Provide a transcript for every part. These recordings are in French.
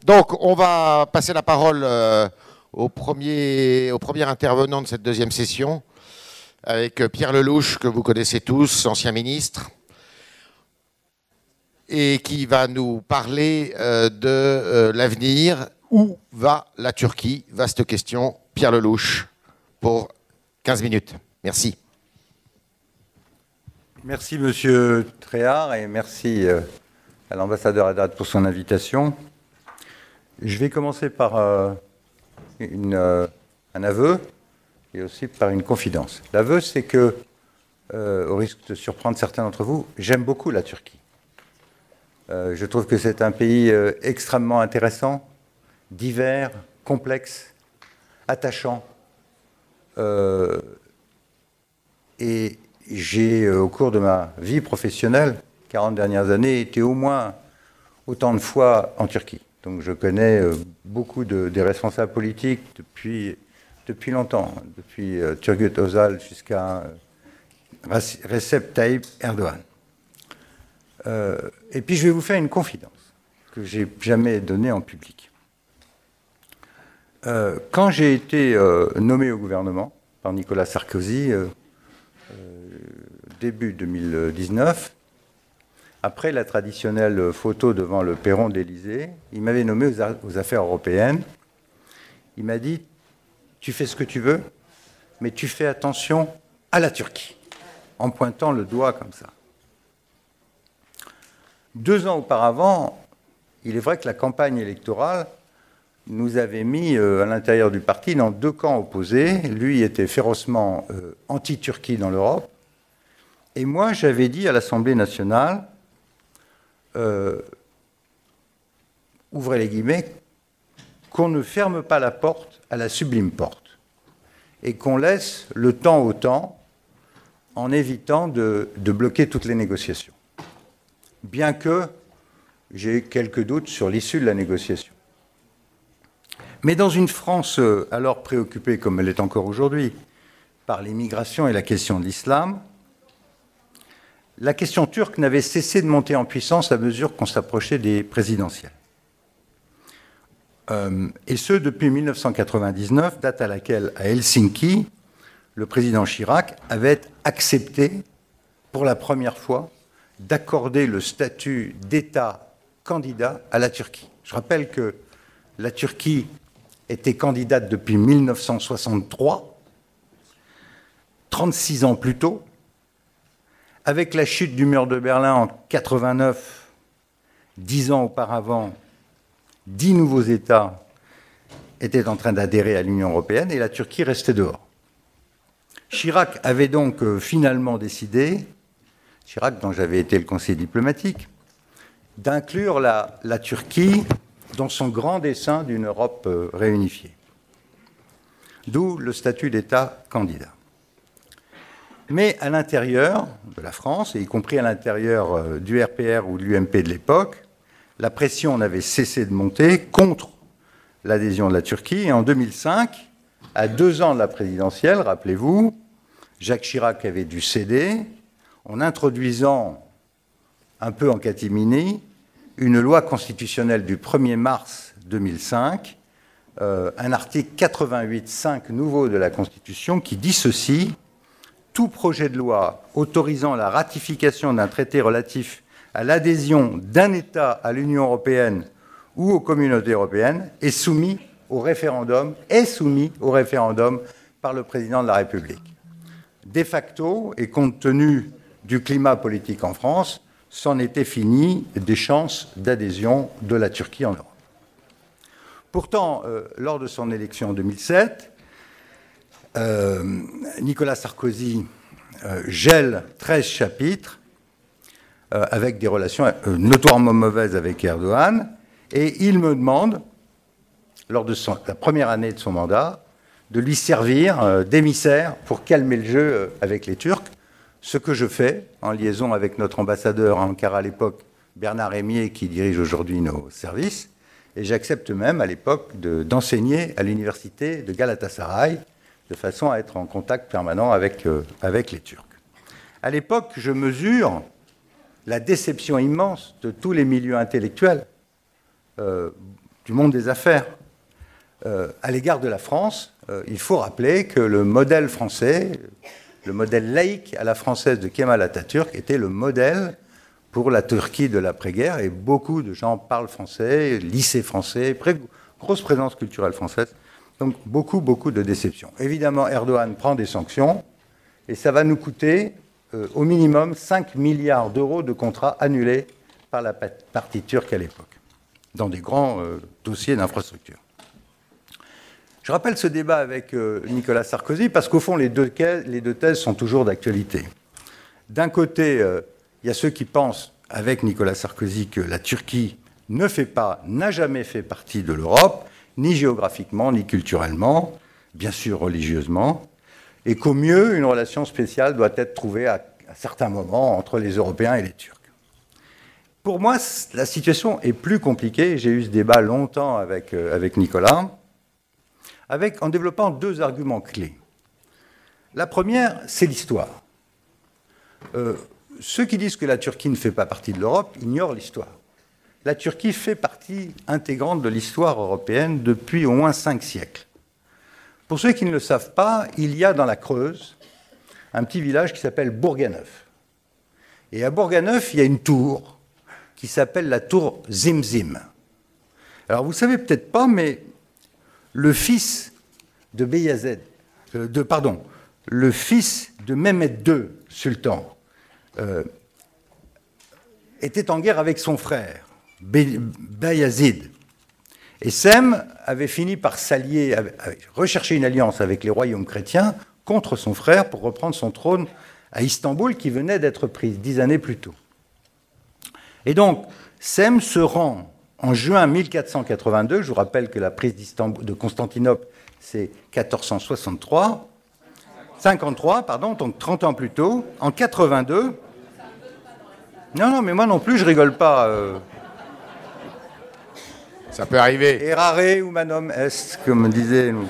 Donc, on va passer la parole au premier intervenant de cette deuxième session, avec Pierre Lellouche, que vous connaissez tous, ancien ministre, et qui va nous parler de l'avenir. Où va la Turquie? Vaste question. Pierre Lellouche, pour 15 minutes. Merci. Merci, Monsieur Tréhard, et merci à l'ambassadeur Haddad pour son invitation. Je vais commencer par un aveu et aussi par une confidence. L'aveu, c'est que, au risque de surprendre certains d'entre vous, j'aime beaucoup la Turquie. Je trouve que c'est un pays extrêmement intéressant, divers, complexe, attachant. Et j'ai, au cours de ma vie professionnelle, 40 dernières années, été au moins autant de fois en Turquie. Donc je connais beaucoup des responsables politiques depuis longtemps, depuis Turgut Özal jusqu'à Recep Tayyip Erdogan. Et puis je vais vous faire une confidence que je n'ai jamais donnée en public. Quand j'ai été nommé au gouvernement par Nicolas Sarkozy, début 2019, après la traditionnelle photo devant le perron de l'Élysée, il m'avait nommé aux affaires européennes. Il m'a dit « Tu fais ce que tu veux, mais tu fais attention à la Turquie », en pointant le doigt comme ça. 2 ans auparavant, il est vrai que la campagne électorale nous avait mis à l'intérieur du parti dans 2 camps opposés. Lui était férocement anti-Turquie dans l'Europe. Et moi, j'avais dit à l'Assemblée nationale, ouvrez les guillemets, qu'on ne ferme pas la porte à la sublime porte et qu'on laisse le temps au temps en évitant de bloquer toutes les négociations. Bien que j'ai quelques doutes sur l'issue de la négociation. Mais dans une France alors préoccupée, comme elle est encore aujourd'hui, par l'immigration et la question de l'islam, la question turque n'avait cessé de monter en puissance à mesure qu'on s'approchait des présidentielles. Et ce, depuis 1999, date à laquelle, à Helsinki, le président Chirac avait accepté, pour la première fois, d'accorder le statut d'État candidat à la Turquie. Je rappelle que la Turquie était candidate depuis 1963, 36 ans plus tôt. Avec la chute du mur de Berlin en 1989, 10 ans auparavant, 10 nouveaux États étaient en train d'adhérer à l'Union européenne et la Turquie restait dehors. Chirac avait donc finalement décidé, Chirac dont j'avais été le conseiller diplomatique, d'inclure la Turquie dans son grand dessein d'une Europe réunifiée. D'où le statut d'État candidat. Mais à l'intérieur de la France, et y compris à l'intérieur du RPR ou de l'UMP de l'époque, la pression n'avait cessé de monter contre l'adhésion de la Turquie. Et en 2005, à 2 ans de la présidentielle, rappelez-vous, Jacques Chirac avait dû céder en introduisant, un peu en catimini, une loi constitutionnelle du 1er mars 2005, un article 88.5 nouveau de la Constitution qui dit ceci: tout projet de loi autorisant la ratification d'un traité relatif à l'adhésion d'un État à l'Union européenne ou aux communautés européennes est soumis au référendum par le président de la République. De facto, et compte tenu du climat politique en France, c'en était fini des chances d'adhésion de la Turquie en Europe. Pourtant, lors de son élection en 2007, Nicolas Sarkozy gèle 13 chapitres avec des relations notoirement mauvaises avec Erdogan, et il me demande, lors de la première année de son mandat, de lui servir d'émissaire pour calmer le jeu avec les Turcs, ce que je fais en liaison avec notre ambassadeur à Ankara à l'époque, Bernard Rémier, qui dirige aujourd'hui nos services, et j'accepte même à l'époque d'enseigner à l'université de Galatasaray, de façon à être en contact permanent avec les Turcs. À l'époque, je mesure la déception immense de tous les milieux intellectuels, du monde des affaires. À l'égard de la France, il faut rappeler que le modèle français, le modèle laïque à la française de Kemal Atatürk était le modèle pour la Turquie de l'après-guerre, et beaucoup de gens parlent français, lycée français, grosse présence culturelle française, donc beaucoup de déceptions. Évidemment, Erdogan prend des sanctions, et ça va nous coûter au minimum 5 milliards d'euros de contrats annulés par la partie turque à l'époque, dans des grands dossiers d'infrastructure. Je rappelle ce débat avec Nicolas Sarkozy parce qu'au fond, les deux thèses sont toujours d'actualité. D'un côté, il y a ceux qui pensent, avec Nicolas Sarkozy, que la Turquie n'a jamais fait partie de l'Europe, ni géographiquement, ni culturellement, bien sûr religieusement, et qu'au mieux, une relation spéciale doit être trouvée à certains moments entre les Européens et les Turcs. Pour moi, la situation est plus compliquée. J'ai eu ce débat longtemps avec Nicolas, en développant deux arguments clés. La première, c'est l'histoire. Ceux qui disent que la Turquie ne fait pas partie de l'Europe ignorent l'histoire. La Turquie fait partie intégrante de l'histoire européenne depuis au moins 5 siècles. Pour ceux qui ne le savent pas, il y a dans la Creuse un petit village qui s'appelle Bourganeuf. Et à Bourganeuf, il y a une tour qui s'appelle la tour Zimzim. Alors vous ne savez peut-être pas, mais le fils de Beyazed, le fils de Mehmed II, sultan, était en guerre avec son frère, Bayazid. Et Sem avait fini par rechercher une alliance avec les royaumes chrétiens contre son frère pour reprendre son trône à Istanbul, qui venait d'être prise 10 années plus tôt. Et donc, Sem se rend en juin 1482, je vous rappelle que la prise de Constantinople, c'est 1463, 53, pardon, donc 30 ans plus tôt, en 82. Non, mais moi non plus, je rigole pas. Ça peut arriver. Errare humanum est, comme disait nous.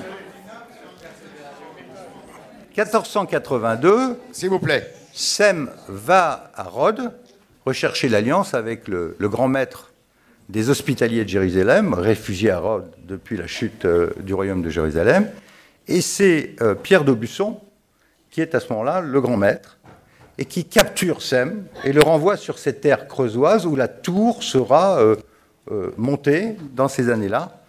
1482. S'il vous plaît. Sem va à Rhodes rechercher l'alliance avec le grand maître des Hospitaliers de Jérusalem, réfugié à Rhodes depuis la chute du royaume de Jérusalem. Et c'est Pierre d'Aubusson qui est à ce moment-là le grand maître et qui capture Sem et le renvoie sur ces terres creusoises où la tour sera montée dans ces années-là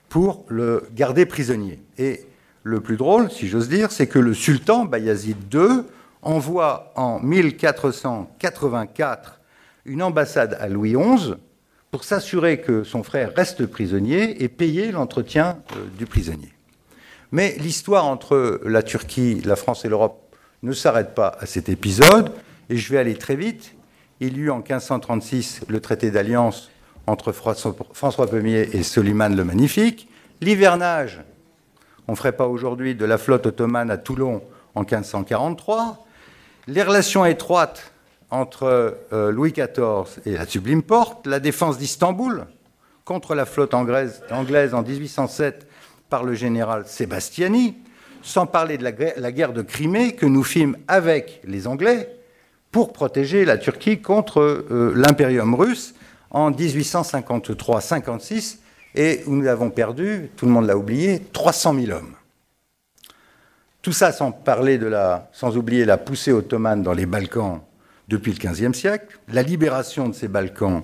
pour le garder prisonnier. Et le plus drôle, si j'ose dire, c'est que le sultan Bayazid II envoie en 1484 une ambassade à Louis XI pour s'assurer que son frère reste prisonnier et payer l'entretien du prisonnier. Mais l'histoire entre la Turquie, la France et l'Europe ne s'arrête pas à cet épisode, et je vais aller très vite. Il y eut en 1536 le traité d'alliance entre François Ier et Soliman le Magnifique. L'hivernage, on ne ferait pas aujourd'hui, de la flotte ottomane à Toulon en 1543. Les relations étroites entre Louis XIV et la Sublime Porte, la défense d'Istanbul contre la flotte anglaise en 1807 par le général Sébastiani, sans parler de la guerre de Crimée que nous fîmes avec les Anglais pour protéger la Turquie contre l'impérium russe en 1853-56, et où nous avons perdu, tout le monde l'a oublié, 300 000 hommes. Tout ça sans oublier la poussée ottomane dans les Balkans depuis le XVe siècle, la libération de ces Balkans,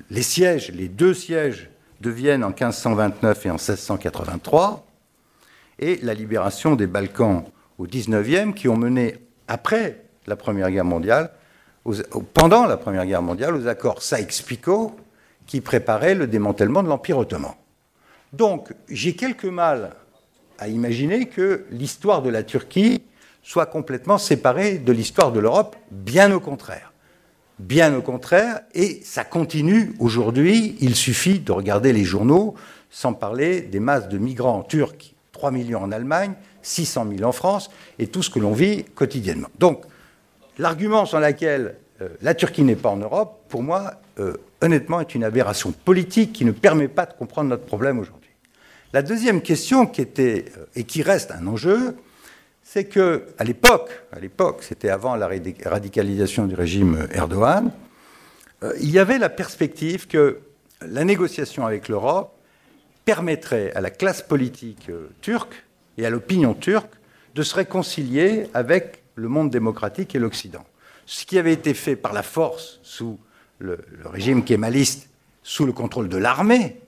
les deux sièges de Vienne en 1529 et en 1683, et la libération des Balkans au XIXe, qui ont mené, après la Première Guerre mondiale, pendant la Première Guerre mondiale, aux accords Sykes-Picot, qui préparaient le démantèlement de l'Empire ottoman. Donc, j'ai quelque mal à imaginer que l'histoire de la Turquie soit complètement séparée de l'histoire de l'Europe, bien au contraire. Bien au contraire, et ça continue aujourd'hui. Il suffit de regarder les journaux, sans parler des masses de migrants turcs, 3 millions en Allemagne, 600 000 en France, et tout ce que l'on vit quotidiennement. Donc, l'argument sur lequel la Turquie n'est pas en Europe, pour moi, honnêtement, est une aberration politique qui ne permet pas de comprendre notre problème aujourd'hui. La deuxième question qui était, et qui reste un enjeu, c'est qu'à l'époque, c'était avant la radicalisation du régime Erdogan, il y avait la perspective que la négociation avec l'Europe permettrait à la classe politique turque et à l'opinion turque de se réconcilier avec le monde démocratique et l'Occident. Ce qui avait été fait par la force sous le régime kémaliste, sous le contrôle de l'armée,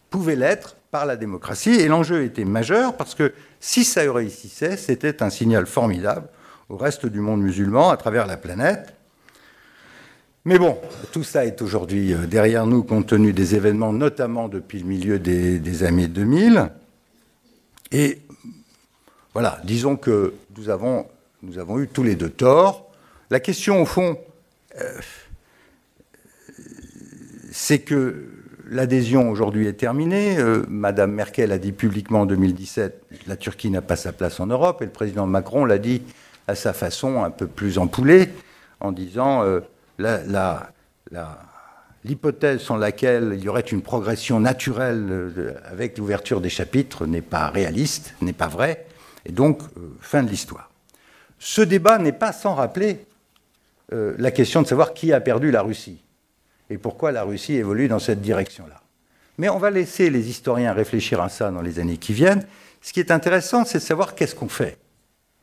pouvait l'être par la démocratie. Et l'enjeu était majeur parce que si ça réussissait, c'était un signal formidable au reste du monde musulman à travers la planète. Mais bon, tout ça est aujourd'hui derrière nous compte tenu des événements, notamment depuis le milieu des années 2000. Et voilà, disons que nous avons eu tous les deux tort. La question, au fond, c'est que l'adhésion aujourd'hui est terminée. Madame Merkel a dit publiquement en 2017 que la Turquie n'a pas sa place en Europe, et le président Macron l'a dit à sa façon un peu plus empoulée, en disant l'hypothèse sur laquelle il y aurait une progression naturelle avec l'ouverture des chapitres n'est pas réaliste, n'est pas vraie, et donc fin de l'histoire. Ce débat n'est pas sans rappeler la question de savoir qui a perdu la Russie et pourquoi la Russie évolue dans cette direction-là. Mais on va laisser les historiens réfléchir à ça dans les années qui viennent. Ce qui est intéressant, c'est de savoir qu'est-ce qu'on fait.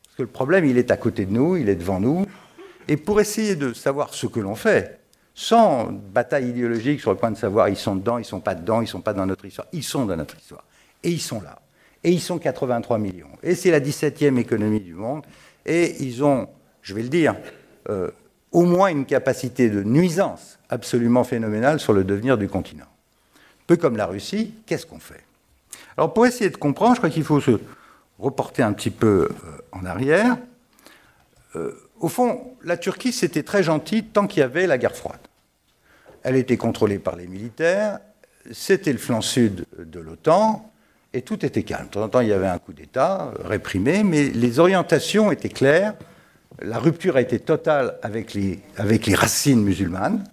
Parce que le problème, il est à côté de nous, il est devant nous. Et pour essayer de savoir ce que l'on fait, sans bataille idéologique sur le point de savoir ils sont dedans, ils ne sont pas dedans, ils ne sont pas dans notre histoire, ils sont dans notre histoire. Et ils sont là. Et ils sont 83 millions. Et c'est la 17e économie du monde. Et ils ont, je vais le dire, au moins une capacité de nuisance absolument phénoménale sur le devenir du continent. Peu comme la Russie, qu'est-ce qu'on fait? Alors pour essayer de comprendre, je crois qu'il faut se reporter un petit peu en arrière. Au fond, la Turquie, c'était très gentil tant qu'il y avait la guerre froide. Elle était contrôlée par les militaires, c'était le flanc sud de l'OTAN, et tout était calme. De temps en temps, il y avait un coup d'État réprimé, mais les orientations étaient claires. La rupture a été totale avec les racines musulmanes.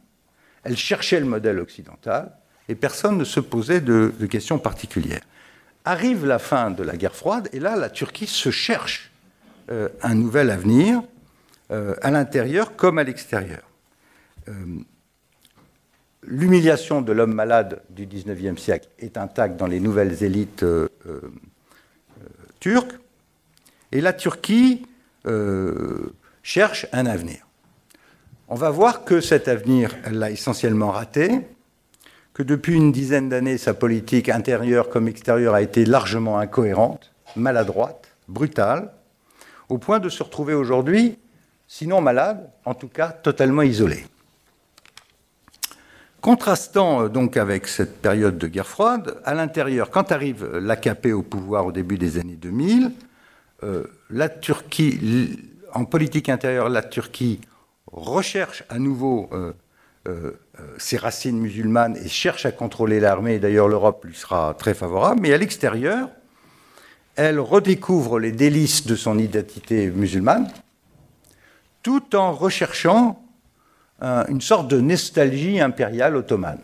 Elle cherchait le modèle occidental, et personne ne se posait de questions particulières. Arrive la fin de la guerre froide, et là, la Turquie se cherche un nouvel avenir, à l'intérieur comme à l'extérieur. L'humiliation de l'homme malade du XIXe siècle est intacte dans les nouvelles élites turques, et la Turquie cherche un avenir. On va voir que cet avenir, elle l'a essentiellement raté, que depuis une dizaine d'années, sa politique intérieure comme extérieure a été largement incohérente, maladroite, brutale, au point de se retrouver aujourd'hui, sinon malade, en tout cas totalement isolé. Contrastant donc avec cette période de guerre froide, à l'intérieur, quand arrive l'AKP au pouvoir au début des années 2000, la Turquie, en politique intérieure, la Turquie recherche à nouveau ses racines musulmanes et cherche à contrôler l'armée. D'ailleurs, l'Europe lui sera très favorable. Mais à l'extérieur, elle redécouvre les délices de son identité musulmane, tout en recherchant une sorte de nostalgie impériale ottomane,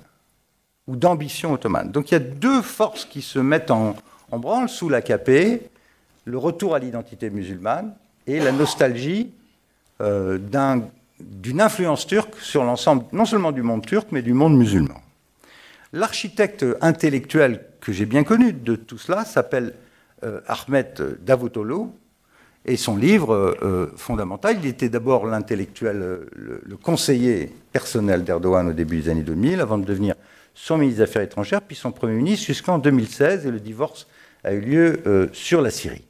ou d'ambition ottomane. Donc il y a deux forces qui se mettent en branle sous l'AKP, le retour à l'identité musulmane et la nostalgie d'une influence turque sur l'ensemble, non seulement du monde turc, mais du monde musulman. L'architecte intellectuel que j'ai bien connu de tout cela s'appelle Ahmet Davutoglu, et son livre fondamental, il était d'abord l'intellectuel, le conseiller personnel d'Erdogan au début des années 2000, avant de devenir son ministre des Affaires étrangères, puis son Premier ministre jusqu'en 2016, et le divorce a eu lieu sur la Syrie.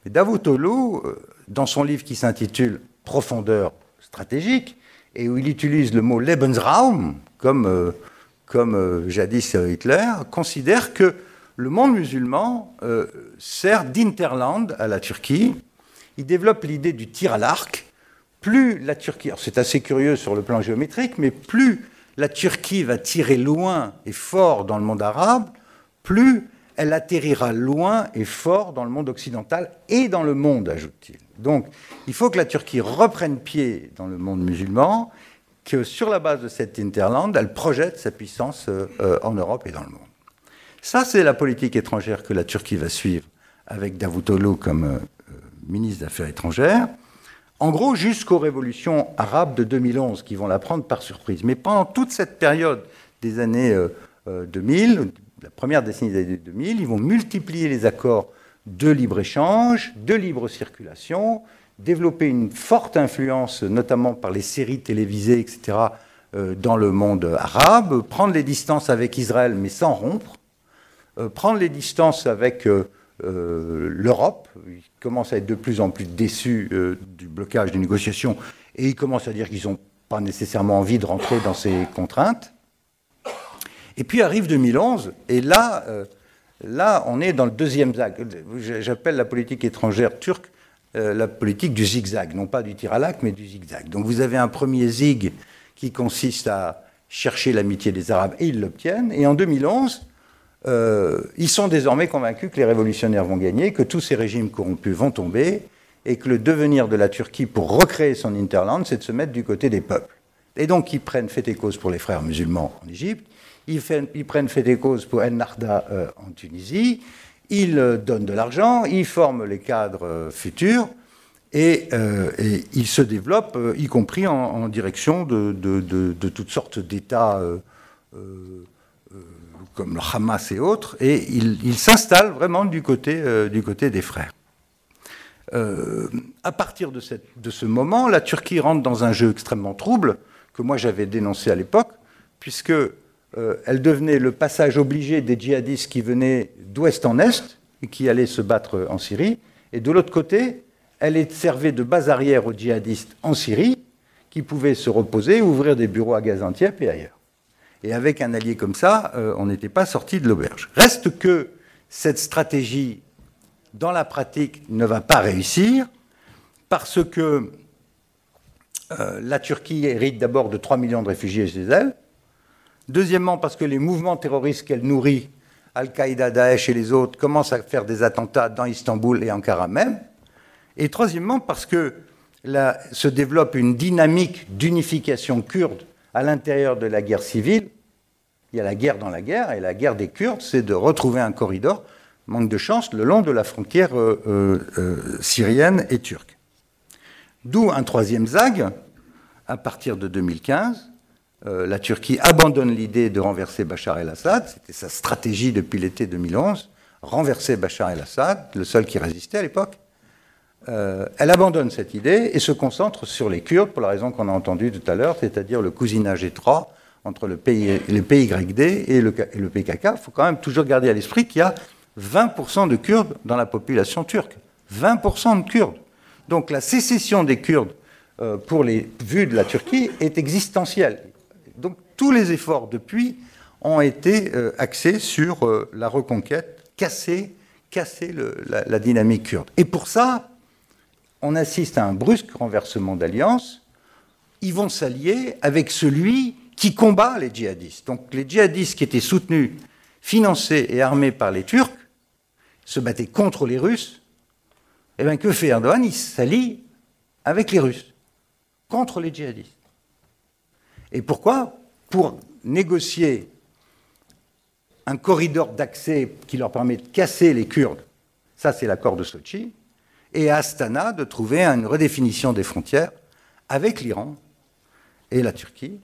Mais Davutoglu, dans son livre qui s'intitule « Profondeur stratégique », et où il utilise le mot « Lebensraum », comme jadis Hitler, considère que le monde musulman sert d'interland à la Turquie. Il développe l'idée du tir à l'arc. Plus la Turquie, c'est assez curieux sur le plan géométrique, mais plus la Turquie va tirer loin et fort dans le monde arabe, plus elle atterrira loin et fort dans le monde occidental et dans le monde, ajoute-t-il. Donc, il faut que la Turquie reprenne pied dans le monde musulman, que sur la base de cet interland, elle projette sa puissance en Europe et dans le monde. Ça, c'est la politique étrangère que la Turquie va suivre avec Davutoglu comme ministre des Affaires étrangères, en gros jusqu'aux révolutions arabes de 2011, qui vont la prendre par surprise. Mais pendant toute cette période des années 2000, la première décennie des années 2000, ils vont multiplier les accords de libre-échange, de libre circulation, développer une forte influence, notamment par les séries télévisées, etc., dans le monde arabe, prendre les distances avec Israël, mais sans rompre, prendre les distances avec l'Europe. Ils commencent à être de plus en plus déçus du blocage des négociations, et ils commencent à dire qu'ils n'ont pas nécessairement envie de rentrer dans ces contraintes. Et puis arrive 2011, et là, on est dans le deuxième zag. J'appelle la politique étrangère turque la politique du zigzag, non pas du tir à l'arc, mais du zigzag. Donc vous avez un premier zig qui consiste à chercher l'amitié des Arabes, et ils l'obtiennent. Et en 2011, ils sont désormais convaincus que les révolutionnaires vont gagner, que tous ces régimes corrompus vont tomber, et que le devenir de la Turquie pour recréer son hinterland, c'est de se mettre du côté des peuples. Et donc ils prennent fait et cause pour les frères musulmans en Égypte, ils prennent fait et cause pour Ennahda en Tunisie, ils donnent de l'argent, ils forment les cadres futurs, et ils se développent, y compris en direction de toutes sortes d'États comme le Hamas et autres, et ils s'installent vraiment du côté des frères. À partir de ce moment, la Turquie rentre dans un jeu extrêmement trouble, que moi j'avais dénoncé à l'époque, puisque elle devenait le passage obligé des djihadistes qui venaient d'ouest en est et qui allaient se battre en Syrie. Et de l'autre côté, elle servait de base arrière aux djihadistes en Syrie qui pouvaient se reposer, ouvrir des bureaux à Gaziantep et ailleurs. Et avec un allié comme ça, on n'était pas sorti de l'auberge. Reste que cette stratégie, dans la pratique, ne va pas réussir parce que la Turquie hérite d'abord de 3 millions de réfugiés chez elle. Deuxièmement, parce que les mouvements terroristes qu'elle nourrit, Al-Qaïda, Daesh et les autres, commencent à faire des attentats dans Istanbul et Ankara même. Et troisièmement, parce que se développe une dynamique d'unification kurde à l'intérieur de la guerre civile. Il y a la guerre dans la guerre, et la guerre des Kurdes, c'est de retrouver un corridor, manque de chance, le long de la frontière syrienne et turque. D'où un troisième zag, à partir de 2015, la Turquie abandonne l'idée de renverser Bachar el-Assad, c'était sa stratégie depuis l'été 2011, renverser Bachar el-Assad, le seul qui résistait à l'époque. Elle abandonne cette idée et se concentre sur les Kurdes, pour la raison qu'on a entendue tout à l'heure, c'est-à-dire le cousinage étroit entre le PYD et le PKK. Il faut quand même toujours garder à l'esprit qu'il y a 20% de Kurdes dans la population turque. 20% de Kurdes. Donc la sécession des Kurdes, pour les vues de la Turquie, est existentielle. Donc tous les efforts depuis ont été axés sur la reconquête, casser la dynamique kurde. Et pour ça, on assiste à un brusque renversement d'alliance. Ils vont s'allier avec celui qui combat les djihadistes. Donc les djihadistes qui étaient soutenus, financés et armés par les Turcs, se battaient contre les Russes. Et bien que fait Erdogan? Il s'allie avec les Russes, contre les djihadistes. Et pourquoi? Pour négocier un corridor d'accès qui leur permet de casser les Kurdes. Ça, c'est l'accord de Sochi. Et à Astana, de trouver une redéfinition des frontières avec l'Iran et la Turquie.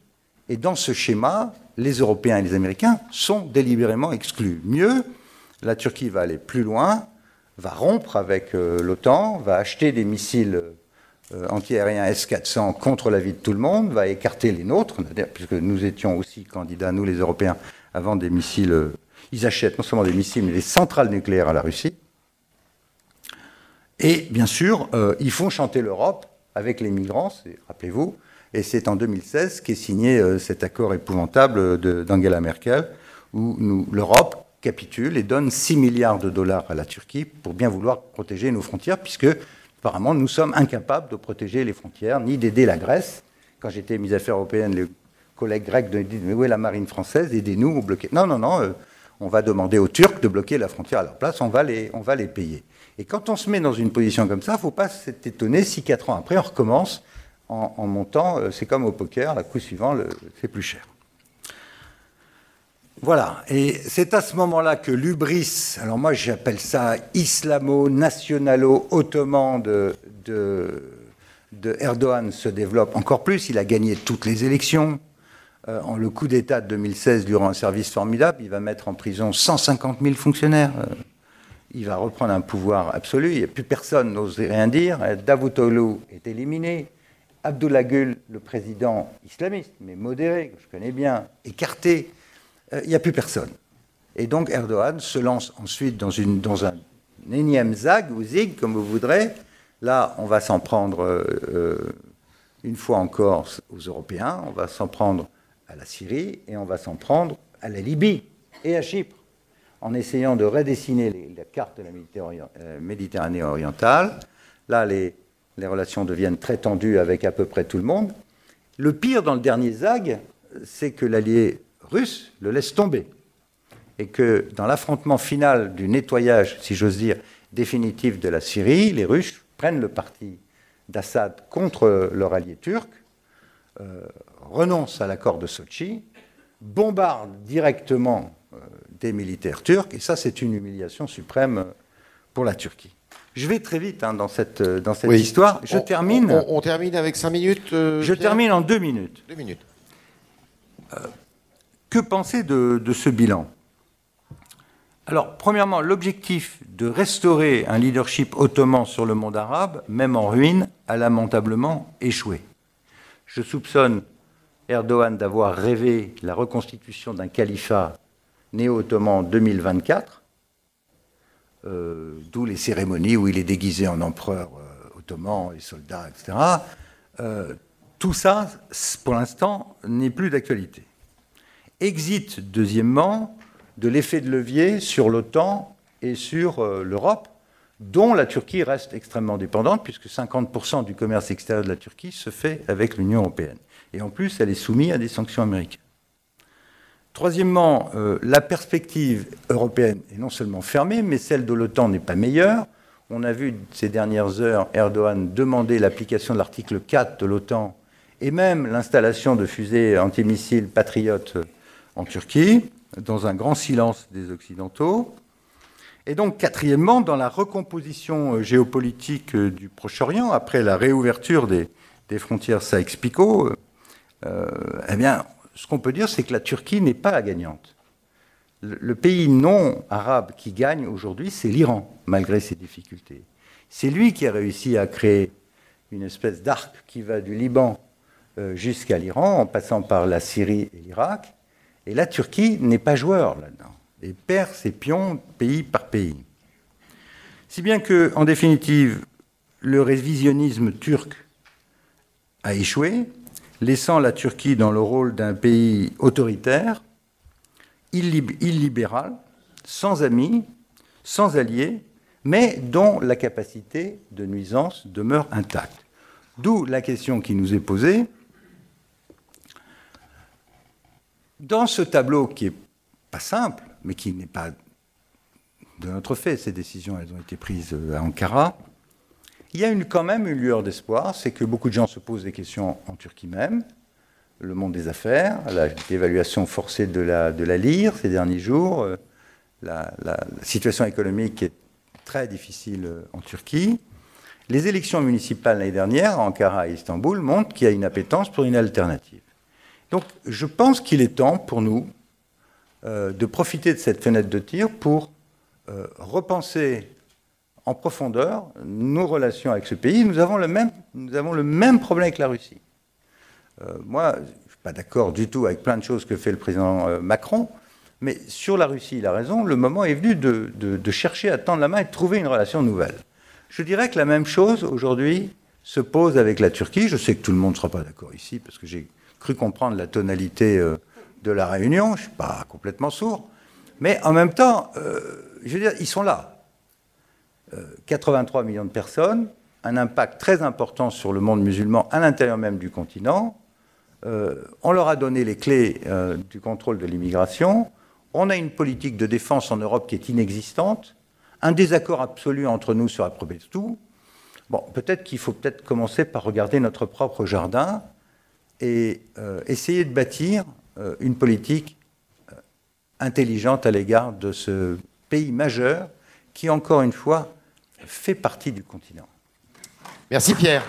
Et dans ce schéma, les Européens et les Américains sont délibérément exclus. Mieux, la Turquie va aller plus loin, va rompre avec l'OTAN, va acheter des missiles antiaériens S-400 contre l'avis de tout le monde, va écarter les nôtres, puisque nous étions aussi candidats, nous les Européens, à vendre des missiles. Ils achètent non seulement des missiles, mais des centrales nucléaires à la Russie. Et bien sûr, ils font chanter l'Europe avec les migrants, rappelez-vous, et c'est en 2016 qu'est signé cet accord épouvantable d'Angela Merkel, où l'Europe capitule et donne 6 milliards de dollars à la Turquie pour bien vouloir protéger nos frontières, puisque apparemment nous sommes incapables de protéger les frontières, ni d'aider la Grèce. Quand j'étais ministre des Affaires européennes, les collègues grecs me disaient « Mais où est la marine française? Aidez-nous, on bloque. » Non, on va demander aux Turcs de bloquer la frontière à leur place, on va les payer. Et quand on se met dans une position comme ça, il ne faut pas s'étonner si 4 ans après, on recommence en montant. C'est comme au poker, le coup suivant, c'est plus cher. Voilà, et c'est à ce moment-là que l'hubris, alors moi j'appelle ça islamo-nationalo-ottoman de Erdogan se développe encore plus. Il a gagné toutes les élections. Le coup d'État de 2016 durant un service formidable, il va mettre en prison 150 000 fonctionnaires. Il va reprendre un pouvoir absolu. Il n'y a plus personne n'ose rien dire. Davutoglu est éliminé. Abdullah Gül, le président islamiste, mais modéré, que je connais bien, écarté. Il n'y a plus personne. Et donc Erdogan se lance ensuite dans un énième zag ou zig, comme vous voudrez. Là, on va s'en prendre une fois encore aux Européens, on va s'en prendre à la Syrie et on va s'en prendre à la Libye et à Chypre, en essayant de redessiner la carte de la Méditerranée orientale. Là, les relations deviennent très tendues avec à peu près tout le monde. Le pire dans le dernier zag, c'est que l'allié russe le laisse tomber. Et que dans l'affrontement final du nettoyage, si j'ose dire, définitif de la Syrie, les Russes prennent le parti d'Assad contre leur allié turc, renoncent à l'accord de Sochi, bombardent directement des militaires turcs, et ça, c'est une humiliation suprême pour la Turquie. Je vais très vite dans cette oui. Histoire. Je termine. On termine avec 5 minutes. Je termine en 2 minutes. 2 minutes. Que penser de ce bilan ? Alors, premièrement, l'objectif de restaurer un leadership ottoman sur le monde arabe, même en ruine, a lamentablement échoué. Je soupçonne Erdogan d'avoir rêvé la reconstitution d'un califat néo-ottoman en 2024, d'où les cérémonies où il est déguisé en empereur ottoman, les soldats, etc. Tout ça, pour l'instant, n'est plus d'actualité. Exit, deuxièmement, de l'effet de levier sur l'OTAN et sur l'Europe, dont la Turquie reste extrêmement dépendante, puisque 50% du commerce extérieur de la Turquie se fait avec l'Union européenne. Et en plus, elle est soumise à des sanctions américaines. Troisièmement, la perspective européenne est non seulement fermée, mais celle de l'OTAN n'est pas meilleure. On a vu ces dernières heures Erdogan demander l'application de l'article 4 de l'OTAN et même l'installation de fusées antimissiles patriotes en Turquie, dans un grand silence des Occidentaux. Et donc, quatrièmement, dans la recomposition géopolitique du Proche-Orient, après la réouverture des frontières Sykes-Picot, eh bien, ce qu'on peut dire, c'est que la Turquie n'est pas la gagnante. Le pays non arabe qui gagne aujourd'hui, c'est l'Iran, malgré ses difficultés. C'est lui qui a réussi à créer une espèce d'arc qui va du Liban jusqu'à l'Iran, en passant par la Syrie et l'Irak. Et la Turquie n'est pas joueur là-dedans, et perd ses pions pays par pays. Si bien que, en définitive, le révisionnisme turc a échoué, laissant la Turquie dans le rôle d'un pays autoritaire, illibéral, sans amis, sans alliés, mais dont la capacité de nuisance demeure intacte. D'où la question qui nous est posée. Dans ce tableau qui n'est pas simple, mais qui n'est pas de notre fait, ces décisions elles ont été prises à Ankara, il y a quand même une lueur d'espoir, c'est que beaucoup de gens se posent des questions en Turquie même, le monde des affaires, l'évaluation forcée de la lire ces derniers jours, la situation économique est très difficile en Turquie. Les élections municipales l'année dernière, à Ankara et Istanbul, montrent qu'il y a une appétence pour une alternative. Donc, je pense qu'il est temps pour nous de profiter de cette fenêtre de tir pour repenser en profondeur nos relations avec ce pays. Nous avons le même problème avec la Russie. Moi, je ne suis pas d'accord du tout avec plein de choses que fait le président Macron, mais sur la Russie, il a raison, le moment est venu de chercher à tendre la main et de trouver une relation nouvelle. Je dirais que la même chose, aujourd'hui, se pose avec la Turquie. Je sais que tout le monde ne sera pas d'accord ici, parce que j'ai cru comprendre la tonalité de la réunion. Je ne suis pas complètement sourd. Mais en même temps, je veux dire, ils sont là. 83 millions de personnes, un impact très important sur le monde musulman à l'intérieur même du continent. On leur a donné les clés du contrôle de l'immigration. On a une politique de défense en Europe qui est inexistante. Un désaccord absolu entre nous sur à peu près tout. Bon, peut-être qu'il faut commencer par regarder notre propre jardin et essayer de bâtir une politique intelligente à l'égard de ce pays majeur qui, encore une fois, fait partie du continent. Merci Pierre.